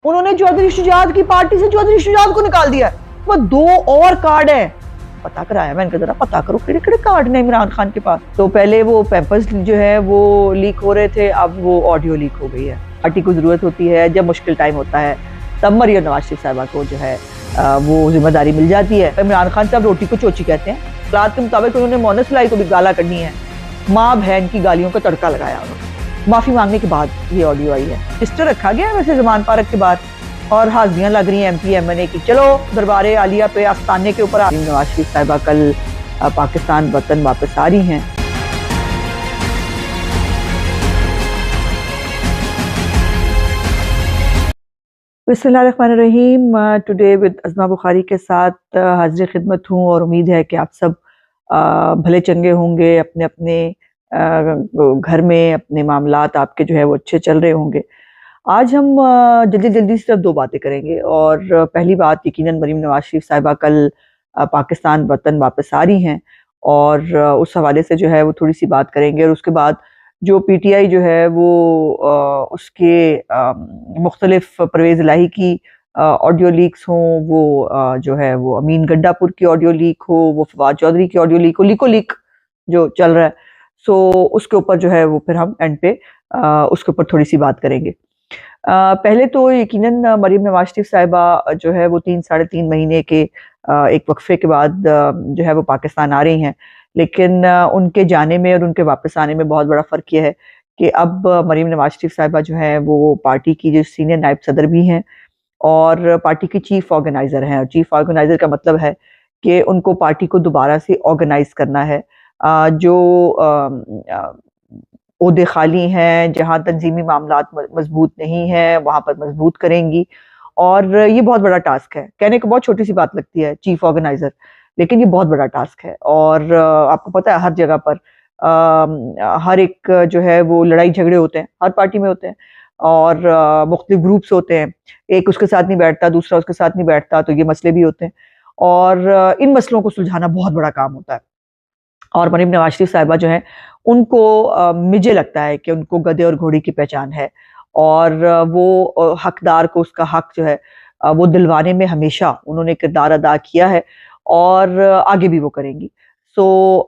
उन्होंने चौधरी शुजात की पार्टी से चौधरी शुजात को निकाल दिया। वो 2 और कार्ड हैं, पता कराया मैंने, जरा पता करो किड़े किड़े कार्ड ने इमरान खान के पास। तो पहले वो पैम्पर्स जो है वो लीक हो रहे थे, अब वो ऑडियो लीक हो गई है। पार्टी को जरूरत होती है, जब मुश्किल टाइम होता है तब मरियम नवाज शरीफ साहिबा को जो है वो जिम्मेदारी मिल जाती है। इमरान खान साहब रोटी को चोची कहते हैं। क्लास के मुताबिक उन्होंने मोहम्मद सलाई को भी गाला करनी है, माँ बहन की गालियों का तड़का लगाया उन्होंने। माफी मांगने के बाद ये ऑडियो आई है। रजिस्टर रखा गया वैसे जमान पार्क के बाद, और हाजियां लग रही हैं MP MNA की। चलो दरबारे आलिया पे आस्ताने के ऊपर नवाज शरीफ साहिबा कल पाकिस्तान वतन वापस आ रही हैं। बिस्मिल्लाहिर्रहमानिर्रहीम। टुडे विद अज़मा बुखारी के साथ हाजिर खिदमत हूँ और उम्मीद है कि आप सब भले चंगे होंगे, अपने अपने घर में अपने मामलात आपके जो है वो अच्छे चल रहे होंगे। आज हम जल्दी जल्दी सिर्फ 2 बातें करेंगे। और पहली बात, यकीनन मरीम नवाज शरीफ साहिबा कल पाकिस्तान वतन वापस आ रही हैं, और उस हवाले से जो है वो थोड़ी सी बात करेंगे। और उसके बाद जो PTI जो है वो उसके मुख्तलिफ परवेज़ इलाही की ऑडियो लीक्स हों, वो जो है वो अमीन गड्डापुर की ऑडियो लीक हो, वो फवाद चौधरी की ऑडियो लीक हो, लीक जो चल रहा है, सो उसके ऊपर जो है वो फिर हम एंड पे उसके ऊपर थोड़ी सी बात करेंगे। पहले तो यकीनन मरीम नवाज शरीफ साहिबा जो है वो 3-3.5 महीने के एक वक्फे के बाद जो है वो पाकिस्तान आ रही हैं। लेकिन उनके जाने में और उनके वापस आने में बहुत बड़ा फ़र्क यह है कि अब मरीम नवाज शरीफ साहिबा जो है वो पार्टी की जो सीनियर नायब सदर भी हैं और पार्टी की चीफ ऑर्गेनाइज़र हैं। और चीफ ऑर्गेनाइज़र का मतलब है कि उनको पार्टी को दोबारा से ऑर्गेनाइज करना है। जो ओहदे खाली हैं, जहाँ तंजीमी मामलात मजबूत नहीं हैं, वहाँ पर मजबूत करेंगी। और ये बहुत बड़ा टास्क है। कहने को बहुत छोटी सी बात लगती है चीफ ऑर्गेनाइजर, लेकिन ये बहुत बड़ा टास्क है। और आपको पता है हर जगह पर हर एक जो है वो लड़ाई झगड़े होते हैं, हर पार्टी में होते हैं, और मुख्तलिफ ग्रुप्स होते हैं। एक उसके साथ नहीं बैठता, दूसरा उसके साथ नहीं बैठता, तो ये मसले भी होते हैं। और इन मसलों को सुलझाना बहुत बड़ा काम होता है। और मरीम नवाज शरीफ साहिबा जो है उनको मुझे लगता है कि उनको गधे और घोड़ी की पहचान है, और वो हकदार को उसका हक जो है वो दिलवाने में हमेशा उन्होंने किरदार अदा किया है, और आगे भी वो करेंगी। सो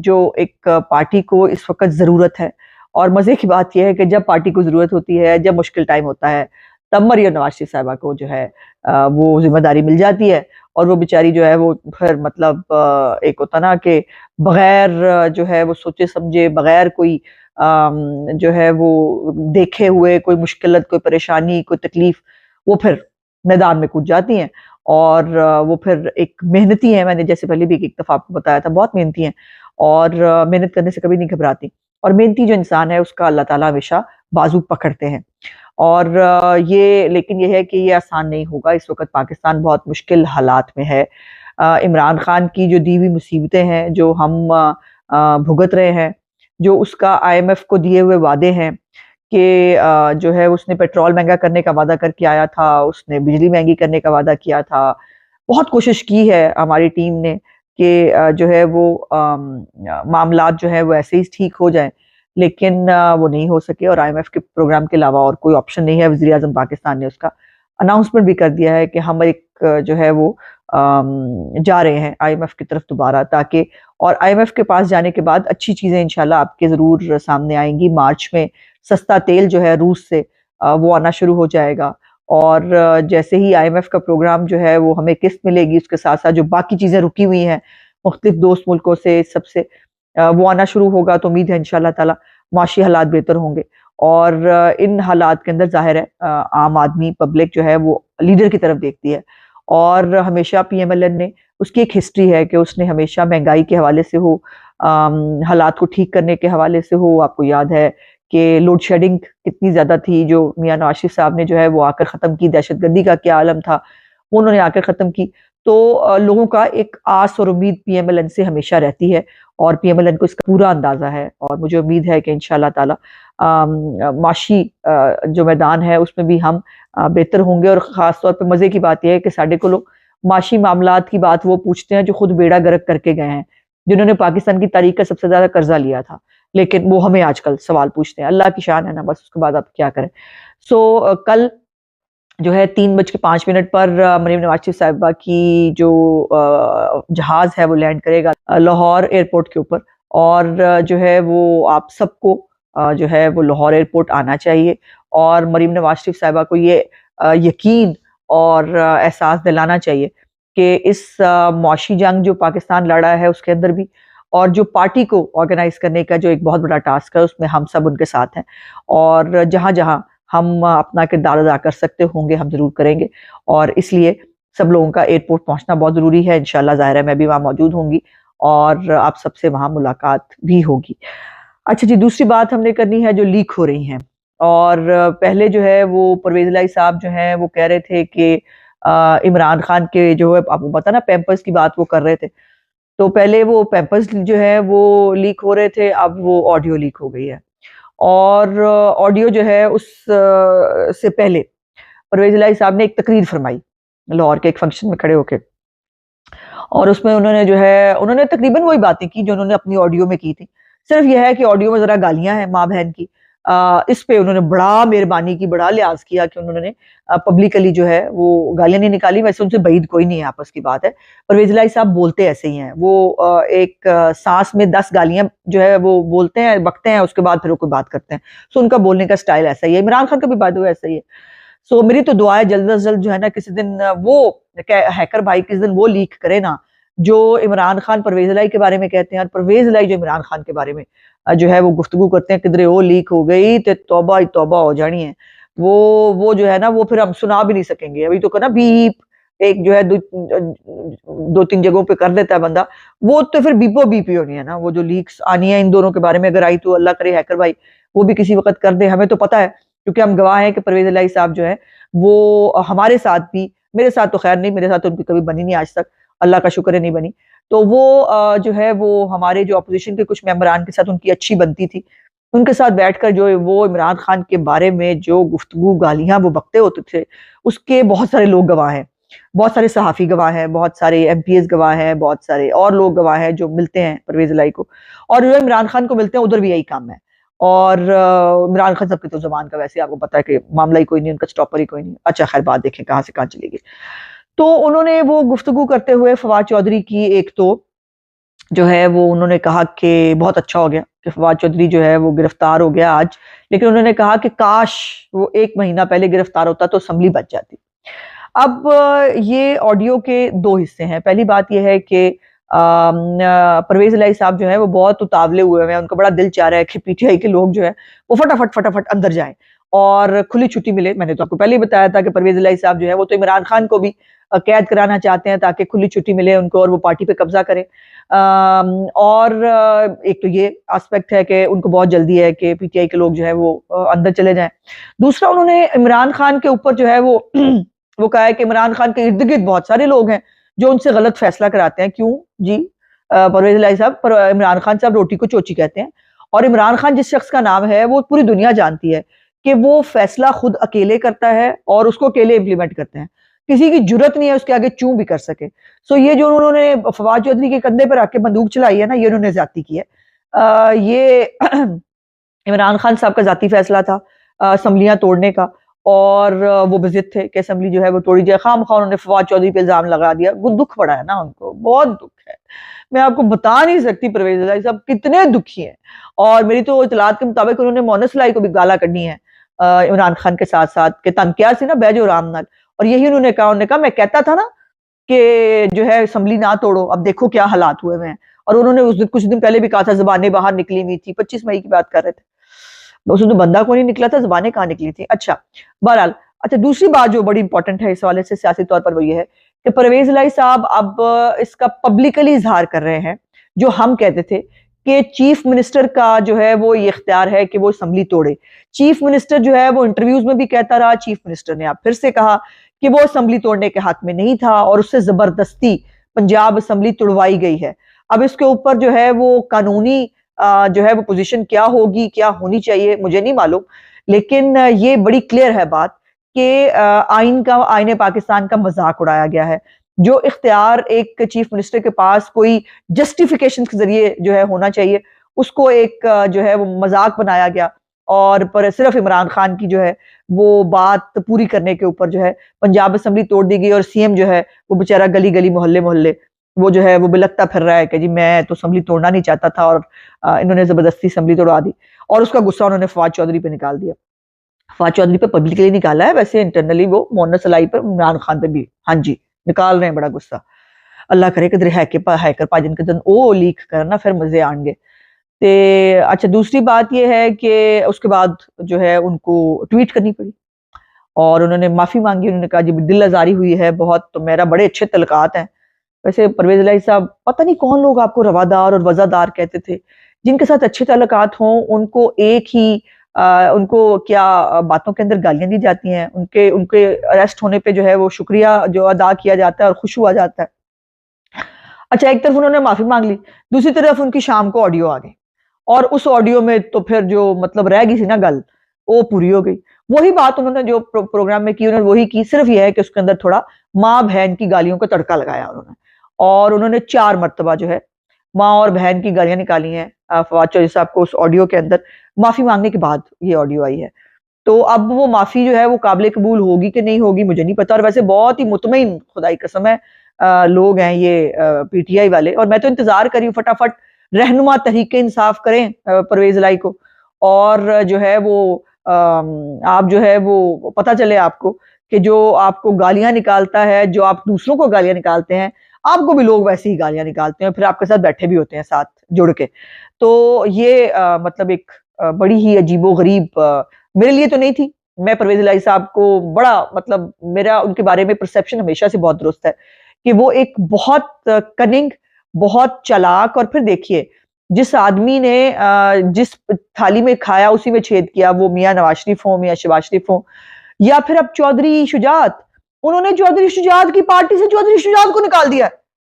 जो एक पार्टी को इस वक्त ज़रूरत है, और मज़े की बात यह है कि जब पार्टी को ज़रूरत होती है, जब मुश्किल टाइम होता है, तब मरियम नवाज शरीफ साहिबा को जो है वो जिम्मेदारी मिल जाती है। और वो बेचारी जो है वो फिर मतलब एक होता ना कि बगैर जो है वो सोचे समझे, बगैर कोई जो है वो देखे हुए कोई मुश्किलत, कोई परेशानी, कोई तकलीफ, वो फिर मैदान में कूद जाती हैं। और वो फिर एक मेहनती हैं, मैंने जैसे पहले भी एक दफ़ा आपको बताया था, बहुत मेहनती हैं, और मेहनत करने से कभी नहीं घबराती। और मेहनती जो इंसान है उसका अल्लाह ताला हमेशा बाजू पकड़ते हैं। और ये लेकिन ये है कि ये आसान नहीं होगा। इस वक्त पाकिस्तान बहुत मुश्किल हालात में है। इमरान खान की जो दी हुई मुसीबतें हैं, जो हम भुगत रहे हैं, जो उसका IMF को दिए हुए वादे हैं कि जो है उसने पेट्रोल महंगा करने का वादा करके आया था, उसने बिजली महंगी करने का वादा किया था। बहुत कोशिश की है हमारी टीम ने कि जो है वो मामलात जो है वो ऐसे ही ठीक हो जाएं, लेकिन वो नहीं हो सके। और IMF के प्रोग्राम के अलावा और कोई ऑप्शन नहीं है। वज़ीर आज़म पाकिस्तान ने उसका अनाउंसमेंट भी कर दिया है कि हम एक जो है वो जा रहे हैं IMF की तरफ दोबारा, ताकि और IMF के पास जाने के बाद अच्छी चीज़ें इंशाल्लाह आपके ज़रूर सामने आएंगी। मार्च में सस्ता तेल जो है रूस से वो आना शुरू हो जाएगा। और जैसे ही IMF का प्रोग्राम जो है वो हमें किस्त मिलेगी, उसके साथ साथ जो बाकी चीज़ें रुकी हुई हैं मुख्तलिफ दोस्त मुल्कों से, सबसे वो आना शुरू होगा। तो उम्मीद है इंशाल्लाह ताला माशी हालात बेहतर होंगे। और इन हालात के अंदर जाहिर है आम आदमी, पब्लिक जो है वो लीडर की तरफ देखती है। और हमेशा PMLN ने, उसकी एक हिस्ट्री है कि उसने हमेशा महंगाई के हवाले से हो, हालात को ठीक करने के हवाले से हो। आपको याद है कि लोड शेडिंग कितनी ज़्यादा थी, जो मियां नवाज शरीफ साहब ने जो है वो आकर ख़त्म की। दहशतगर्दी का क्या आलम था, वो उन्होंने आकर ख़त्म की। तो लोगों का एक आस और उम्मीद PMLN से हमेशा रहती है, और PMLN को इसका पूरा अंदाज़ा है। और मुझे उम्मीद है कि इंशाल्लाह ताला माशी जो मैदान है उसमें भी हम बेहतर होंगे। और ख़ास तौर पे मज़े की बात यह है कि साढ़े को लोग माशी मामलात की बात वो पूछते हैं जो खुद बेड़ा गर्क करके गए हैं, जिन्होंने पाकिस्तान की तारीख का सबसे ज़्यादा कर्जा लिया था, लेकिन वो हमें आजकल सवाल पूछते हैं। अल्लाह की शान है ना, बस उसके बाद आप क्या करें। सो कल जो है 3:05 पर मरीम नवाज शरीफ साहिबा की जो जहाज है वो लैंड करेगा लाहौर एयरपोर्ट के ऊपर। और जो है वो आप सबको जो है वो लाहौर एयरपोर्ट आना चाहिए और मरीम नवाज शरीफ साहिबा को ये यकीन और एहसास दिलाना चाहिए कि इस मुआशी जंग जो पाकिस्तान लड़ा है उसके अंदर भी, और जो पार्टी को ऑर्गेनाइज करने का जो एक बहुत बड़ा टास्क है, उसमें हम सब उनके साथ हैं। और जहां जहां हम अपना किरदार अदा कर सकते होंगे हम जरूर करेंगे, और इसलिए सब लोगों का एयरपोर्ट पहुंचना बहुत जरूरी है। इंशाल्लाह ज़ाहिर है मैं भी वहां मौजूद होंगी और आप सबसे वहां मुलाकात भी होगी। अच्छा जी, दूसरी बात हमने करनी है जो लीक हो रही हैं। और पहले जो है वो परवेज इलाही साहब जो हैं वो कह रहे थे कि इमरान खान के जो है, आपको पता ना पैम्पर्स की बात वो कर रहे थे, तो पहले वो पैम्पर्स जो है वो लीक हो रहे थे, अब वो ऑडियो लीक हो गई है। और ऑडियो जो है उस से पहले परवेज इलाही साहब ने एक तकरीर फरमाई लाहौर के एक फंक्शन में खड़े होके, और उसमें उन्होंने जो है उन्होंने तकरीबन वही बातें की जो उन्होंने अपनी ऑडियो में की थी। सिर्फ यह है कि ऑडियो में जरा गालियां हैं माँ बहन की। इस पे उन्होंने बड़ा मेहरबानी की, बड़ा लिहाज किया कि उन्होंने पब्लिकली जो है वो गालियां नहीं निकाली। वैसे उनसे बईद कोई नहीं है, आपस की बात है। परवेज इलाही साहब बोलते ऐसे ही हैं, वो एक सांस में 10 गालियां जो है वो बोलते हैं, बकते हैं, उसके बाद फिर वो कोई बात करते हैं। सो उनका बोलने का स्टाइल ऐसा ही है। इमरान खान का भी बात हुआ ऐसा ही है। सो मेरी तो दुआ है जल्द अज जल्द जो है ना किसी दिन वो हैकर भाई किसी दिन वो लीक करे ना जो इमरान खान परवेज इलाही के बारे में कहते हैं, और परवेज इलाही जो इमरान खान के बारे में जो है वो गुफ्तगू करते हैं, किधरे वो लीक हो गई तो तौबा ही तौबा हो जानी है। वो जो है ना वो फिर हम सुना भी नहीं सकेंगे। अभी तो कहना बीप एक जो है दो तीन जगहों पे कर देता है बंदा, वो तो फिर बीपो बीप ही होनी है ना। वो जो लीक्स आनी है इन दोनों के बारे में अगर आई तो अल्लाह करे हैकर भाई वो भी किसी वक्त कर दे। हमें तो पता है क्योंकि हम गवाह हैं कि परवेज इलाही साहब जो है वो हमारे साथ भी, मेरे साथ तो खैर नहीं, मेरे साथ तो उनकी कभी बनी नहीं आज तक, अल्लाह का शुक्र है नहीं बनी। तो वो जो है वो हमारे जो अपोजिशन के कुछ मेंबरान के साथ उनकी अच्छी बनती थी, उनके साथ बैठकर जो वो इमरान खान के बारे में जो गुफ्तगू गालियां वो बकते होते थे, उसके बहुत सारे लोग गवाह हैं, बहुत सारे सहाफ़ी गवाह हैं, बहुत सारे एमपीएस गवाह हैं, बहुत सारे और लोग गवाह हैं जो मिलते हैं परवेज इलाही को, और जो इमरान खान को मिलते हैं उधर भी यही काम है। और इमरान खान साहब की तो जबान का वैसे आपको पता है कि मामला ही कोई नहीं, उनका स्टॉपर ही कोई नहीं। अच्छा खैर, बात देखें कहाँ से कहाँ चली गई। तो उन्होंने वो गुफ्तगू करते हुए फवाद चौधरी की एक तो जो है वो उन्होंने कहा कि बहुत अच्छा हो गया कि फवाद चौधरी जो है वो गिरफ्तार हो गया आज, लेकिन उन्होंने कहा कि काश वो 1 महीना पहले गिरफ्तार होता तो असम्बली बच जाती। अब ये ऑडियो के 2 हिस्से हैं। पहली बात यह है कि परवेज इलाही साहब जो है वो बहुत उतावले हुए हैं, उनका बड़ा दिल चाह रहा है कि पीटीआई के लोग जो है वो फटाफट फटाफट अंदर जाएं और खुली छुट्टी मिले। मैंने तो आपको पहले ही बताया था कि परवेज इलाही साहब जो है वो तो इमरान खान को भी कैद कराना चाहते हैं ताकि खुली छुट्टी मिले उनको और वो पार्टी पे कब्जा करें। और एक तो ये एस्पेक्ट है कि उनको बहुत जल्दी है कि पीटीआई के लोग जो है वो अंदर चले जाएं। दूसरा, उन्होंने इमरान खान के ऊपर जो है वो वो कहा है कि इमरान खान के इर्द गिर्द बहुत सारे लोग हैं जो उनसे गलत फैसला कराते हैं। क्यों जी? परवेज इलाही साहब, पर इमरान खान साहब रोटी को चोची कहते हैं, और इमरान खान जिस शख्स का नाम है वो पूरी दुनिया जानती है कि वो फैसला खुद अकेले करता है और उसको अकेले इंप्लीमेंट करते हैं, किसी की जुर्रत नहीं है उसके आगे चूं भी कर सके। सो ये जो उन्होंने फवाद चौधरी के कंधे पर आके बंदूक चलाई है ना, ये उन्होंने ज्यादती की है। ये इमरान खान साहब का जाती फैसला था असम्बलियां तोड़ने का, और वो बजिद थे कि असम्बली जो है वो तोड़ी जाए। खाम खा उन्होंने फवाद चौधरी पे इल्जाम लगा दिया। वो दुख पड़ा है ना उनको, बहुत दुख है, मैं आपको बता नहीं सकती परवेज इलाही साहब कितने दुखी हैं। और मेरी तो इतलात के मुताबिक उन्होंने मोनस इलाही को भी गाला करनी है इमरान खान के साथ साथ कि तनकिया से ना बैजो राम नाल। और यही उन्होंने कहा मैं कहता था ना कि जो है असम्बली ना तोड़ो, अब देखो क्या हालात हुए हुए हैं। और उन्होंने उस दिन कुछ दिन पहले भी कहा था जबानें बाहर निकली हुई थी, 25 मई की बात कर रहे थे, उस दिन तो बंदा को नहीं निकला था, जबानें कहाँ निकली थी। अच्छा बहरहाल, अच्छा दूसरी बात जो बड़ी इंपॉर्टेंट है इस हवाले से सियासी तौर पर वो ये है कि परवेज इलाही साहब अब इसका पब्लिकली इजहार कर रहे हैं जो हम कहते थे कि चीफ मिनिस्टर का जो है वो ये इख्तियार है कि वो असम्बली तोड़े। चीफ मिनिस्टर जो है वो इंटरव्यूज में भी कहता रहा, चीफ मिनिस्टर ने अब फिर से कहा कि वो असम्बली तोड़ने के हक में नहीं था और उससे जबरदस्ती पंजाब असम्बली तोड़वाई गई है। अब इसके ऊपर जो है वो कानूनी जो है वो पोजीशन क्या होगी, क्या होनी चाहिए, मुझे नहीं मालूम, लेकिन ये बड़ी क्लियर है बात कि आईन पाकिस्तान का मजाक उड़ाया गया है। जो इख्तियार एक चीफ मिनिस्टर के पास कोई जस्टिफिकेशन के जरिए जो है होना चाहिए, उसको एक जो है वो मजाक बनाया गया। और पर सिर्फ इमरान खान की जो है वो बात पूरी करने के ऊपर जो है पंजाब असेंबली तोड़ दी गई और सीएम जो है वो बेचारा गली गली मोहल्ले मोहल्ले वो जो है वो बिलकता फिर रहा है कि जी मैं तो असेंबली तोड़ना नहीं चाहता था और इन्होंने जबरदस्ती असेंबली तोड़वा दी। और उसका गुस्सा उन्होंने फवाद चौधरी पे निकाल दिया। फवाद चौधरी पे पब्लिकली निकाला है, वैसे इंटरनली वो मोहम्मद सलाई पर, इमरान खान पे भी, हाँ जी, निकाल रहे हैं बड़ा गुस्सा। अल्लाह करे कि हैकर पाजन के दिन ओ लीक करना फिर मजे आएंगे। ते अच्छा, दूसरी बात ये है कि उसके बाद जो है उनको ट्वीट करनी पड़ी और उन्होंने माफी मांगी। उन्होंने कहा जी दिल आजारी हुई है बहुत, तो मेरा बड़े अच्छे तलकात हैं। वैसे परवेज इलाही साहब, पता नहीं कौन लोग आपको रवादार और वजादार कहते थे, जिनके साथ अच्छे तल्लुकात हों उनको एक ही उनको क्या बातों के अंदर गालियां दी जाती हैं, उनके उनके अरेस्ट होने पे जो है वो शुक्रिया जो अदा किया जाता है और खुश हुआ जाता है। अच्छा, एक तरफ उन्होंने माफी मांग ली, दूसरी तरफ उनकी शाम को ऑडियो आ गई और उस ऑडियो में तो फिर जो मतलब रह गई थी ना गल, वो पूरी हो गई। वही बात उन्होंने जो प्रोग्राम में की, उन्होंने वही की, सिर्फ यह है कि उसके अंदर थोड़ा माँ बहन की गालियों का तड़का लगाया उन्होंने। और उन्होंने 4 मरतबा जो है माँ और बहन की गालियां निकाली हैं फवाद चौधरी साहब को उस ऑडियो के अंदर। माफी मांगने के बाद ये ऑडियो आई है, तो अब वो माफी जो है वो काबिल कबूल होगी कि नहीं होगी मुझे नहीं पता। और वैसे बहुत ही मुतमईन, खुदाई कसम है, लोग हैं ये पीटीआई वाले, और मैं तो इंतजार करी हूँ फटाफट रहनुमा तहरीके इंसाफ करें परवेज इलाही को, और जो है वो आप जो है वो पता चले आपको कि जो आपको गालियां निकालता है, जो आप दूसरों को गालियां निकालते हैं, आपको भी लोग वैसे ही गालियां निकालते हैं, फिर आपके साथ बैठे भी होते हैं साथ जुड़ के। तो ये मतलब एक बड़ी ही अजीबो गरीब, मेरे लिए तो नहीं थी। मैं परवेज इलाही साहब को बड़ा मतलब मेरा उनके बारे में परसेप्शन हमेशा से बहुत दुरुस्त है कि वो एक बहुत कनिंग, बहुत चालाक, और फिर देखिए जिस आदमी ने जिस थाली में खाया उसी में छेद किया, वो मियां नवाज शरीफ हो, मियां शहबाज शरीफ हो, या फिर अब चौधरी शुजात, उन्होंने चौधरी शुजात की पार्टी से चौधरी शुजात को निकाल दिया।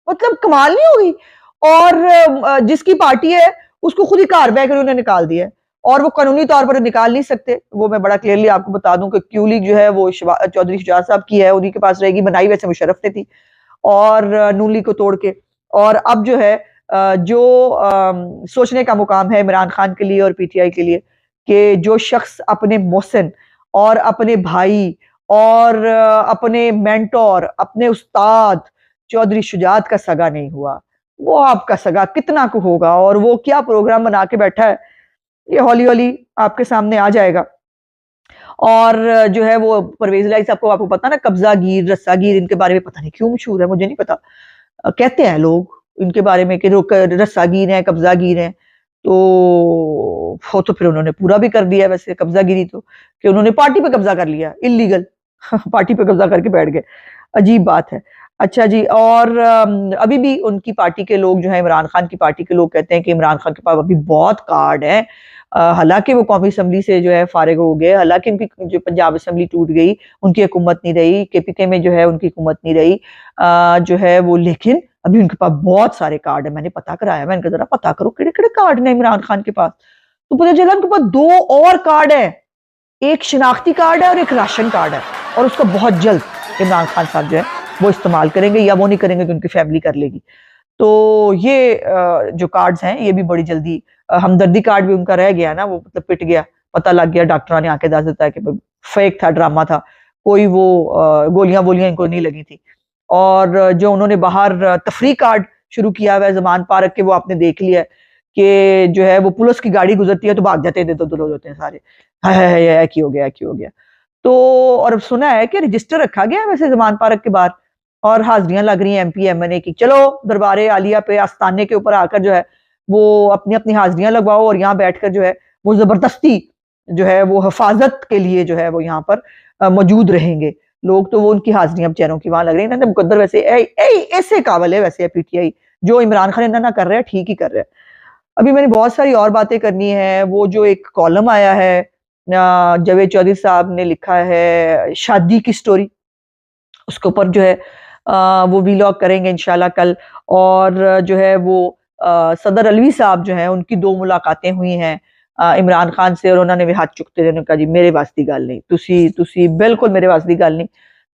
मतलब कमाल नहीं होगी। और जिसकी पार्टी है उसको खुद ही कार बैग उन्होंने निकाल दिया है, और वो कानूनी तौर पर निकाल नहीं सकते। वो मैं बड़ा क्लियरली आपको बता दूं कि क्यू लीग जो है वो चौधरी शुजात साहब की है, उन्हीं के पास रहेगी। बनाई वैसे मुशर्रफ ने थी और नून लीग को तोड़ के। और अब जो है जो सोचने का मुकाम है इमरान खान के लिए और पीटीआई के लिए कि जो शख्स अपने मोहसिन और अपने भाई और अपने मेंटोर, अपने उस्ताद चौधरी शुजात का सगा नहीं हुआ, वो आपका सगा कितना को होगा, और वो क्या प्रोग्राम बना के बैठा है, ये हौली हौली आपके सामने आ जाएगा। और जो है वो परवेज इलाही साहब को आपको पता ना, कब्जागीर, रस्सागीर, इनके बारे में पता नहीं क्यों मशहूर है, मुझे नहीं पता। कहते हैं लोग इनके बारे में कि रस्सागीर हैं, कब्जागीर हैं। तो वो तो फिर उन्होंने पूरा भी कर दिया वैसे कब्जागिरी तो, कि उन्होंने पार्टी पे कब्जा कर लिया इलीगल पार्टी पे कब्जा करके बैठ गए। अजीब बात है। अच्छा जी, और अभी भी उनकी पार्टी के लोग जो है, इमरान खान की पार्टी के लोग कहते हैं कि इमरान खान के पास अभी बहुत कार्ड है। हालांकि वो कौमी असम्बली से जो है फारिग हो गए, हालांकि उनकी जो पंजाब असम्बली टूट गई, उनकी हुकूमत नहीं रही, केपीके में जो है उनकी हुकूमत नहीं रही जो है वो, लेकिन अभी उनके पास बहुत सारे कार्ड है। मैंने पता कराया, मैंने कहा जरा पता करो किड़े किड़े कार्ड है इमरान खान के पास। तो पता चला उनके पास 2 और कार्ड है, एक शिनाख्ती कार्ड है और एक राशन कार्ड है, और उसका बहुत जल्द इमरान खान साहब जो है वो इस्तेमाल करेंगे, या वो नहीं करेंगे तो उनकी फैमिली कर लेगी। तो ये जो कार्ड्स हैं ये भी बड़ी जल्दी, हमदर्दी कार्ड भी उनका रह गया ना, वो मतलब पिट गया, पता लग गया, डॉक्टरों ने आके दस देता है कि फेक था, ड्रामा था, कोई वो गोलियां वोलियां इनको नहीं लगी थी। और जो उन्होंने बाहर तफरी कार्ड शुरू किया हुआ है जमान पार्क के, वो आपने देख लिया है कि जो है वो पुलिस की गाड़ी गुजरती है तो भाग जाते हैं, दो होते हैं सारे, है की हो गया, की हो गया। तो और सुना है कि रजिस्टर रखा गया है वैसे जमान पार्क के बाहर, और हाजिरियां लग रही हैं एमपी एमएनए की, चलो दरबारे आलिया पे आस्थाने के ऊपर आकर जो है वो अपनी अपनी हाजिरियां लगवाओ, और यहाँ बैठकर जो है वो जबरदस्ती जो है वो हिफाजत के लिए जो है वो यहाँ पर मौजूद रहेंगे लोग। तो वो उनकी हाजिरियां बेचारों की वहां लग रही है ना। मुकद्दर वैसे ऐसे काबिल है वैसे पीटीआई, जो इमरान खान ना कर रहा है ठीक ही कर रहा है। अभी मैंने बहुत सारी और बातें करनी है। वो जो एक कॉलम आया है, जावेद चौधरी साहब ने लिखा है शादी की स्टोरी, उसके ऊपर जो है वो वीलॉग करेंगे इंशाल्लाह कल। और जो है वो सदर अलवी साहब जो है उनकी 2 मुलाकातें हुई हैं इमरान खान से, और उन्होंने भी हाथ चुकते उन्होंने कहा जी मेरे वास दी गल नहीं, तुसी बिल्कुल मेरे वास दी गल नहीं,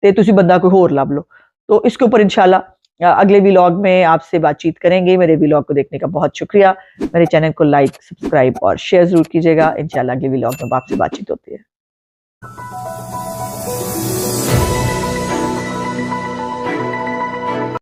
ते तुसी बंदा कोई होर लभ लो। तो इसके ऊपर इंशाल्लाह अगले व्लॉग में आपसे बातचीत करेंगे। मेरे व्लॉग को देखने का बहुत शुक्रिया। मेरे चैनल को लाइक, सब्सक्राइब और शेयर जरूर कीजिएगा। इंशाल्लाह अगले व्लॉग में आपसे बातचीत होती है।